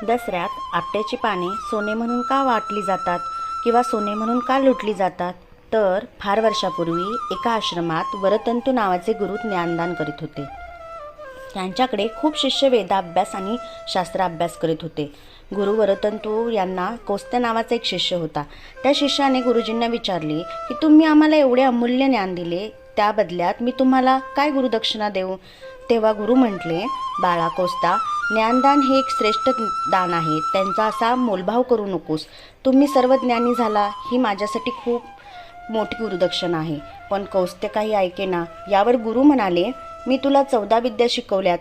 दसऱ्यात आपट्याची पाने सोने म्हणून का वाटली जातात किंवा सोने म्हणून का लुटली जातात? तर फार वर्षापूर्वी एका आश्रमात वरतंतू नावाचे गुरु ज्ञानदान करीत होते. त्यांच्याकडे खूप शिष्य वेदाभ्यास आणि शास्त्राभ्यास करीत होते. गुरु वरतंतू यांना कौस्त्य नावाचा एक शिष्य होता. त्या शिष्याने गुरुजींना विचारले की तुम्ही आम्हाला एवढे अमूल्य ज्ञान दिले, त्या बदल्यात मी तुम्हाला काय गुरुदक्षिणा देऊ? तेव्हा गुरु म्हटले, बाळा कौस्ता, ज्ञानदान हे एक श्रेष्ठ दान आहे. त्यांचा असा मोलभाव करू नकोस. तुम्ही सर्व ज्ञानी झाला ही माझ्यासाठी खूप मोठी गुरुदक्षिणा आहे. पण कौस्त्य काही ऐकेना. यावर गुरु म्हणाले, मी तुला 14 विद्या शिकवल्यात,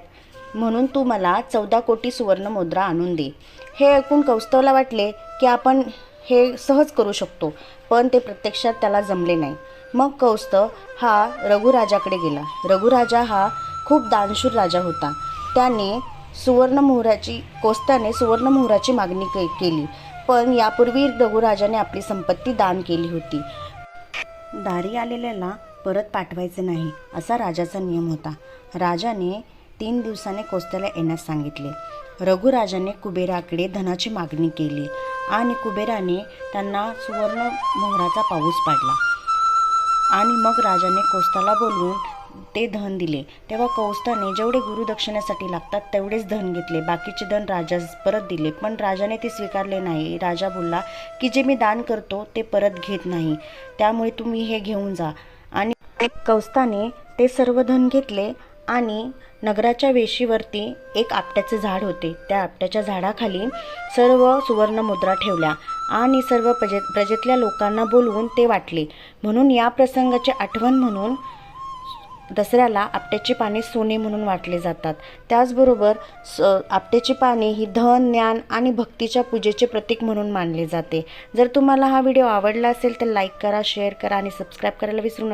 म्हणून तू मला 14 कोटी सुवर्ण मुद्रा आणून दे. हे ऐकून कौस्तवला वाटले की आपण हे सहज करू शकतो, पण ते प्रत्यक्षात त्याला जमले नाही. मग कौस्तव हा रघुराजाकडे गेला. रघुराजा हा खूप दानशूर राजा होता. त्याने कौस्त्याने सुवर्णमुहराची मागणी केली, पण यापूर्वी रघुराजाने आपली संपत्ती दान केली होती. दारी आलेल्याला परत पाठवायचे नाही असा राजाचा नियम होता. राजाने 3 दिवसाने कौस्त्याला येण्यास सांगितले. रघुराजाने कुबेराकडे धनाची मागणी केली आणि कुबेराने त्यांना सुवर्ण मोहराचा पाऊस पाडला. आणि मग राजाने कौस्त्याला बोलवून ते धन दिले. तेव्हा कौस्त्याने जेवढे गुरुदक्षिणेसाठी लागतात तेवढेच धन घेतले. बाकीचे धन राजास परत दिले, पण राजाने ते स्वीकारले नाही. राजा बोलला की जे मी दान करतो ते परत घेत नाही, त्यामुळे तुम्ही हे घेऊन जा. आणि कौस्त्याने ते सर्व धन घेतले आणि नगराच्या वेशीवरती एक आपट्याचे झाड होते. त्या आपट्याच्या झाडाखाली सर्व सुवर्णमुद्रा ठेवल्या आणि सर्व प्रजेतल्या लोकांना बोलवून ते वाटले. म्हणून या प्रसंगाची आठवण म्हणून दसऱ्याला आपट्याची पाने सोने म्हणून वाटले जातात. त्याचबरोबर आपट्याची पाने ही धन, ज्ञान आणि भक्तीच्या पूजेचे प्रतीक म्हणून मानले जाते. जर तुम्हाला हा व्हिडिओ आवडला असेल तर लाईक करा, शेअर करा आणि सबस्क्राईब करायला विसरू नका.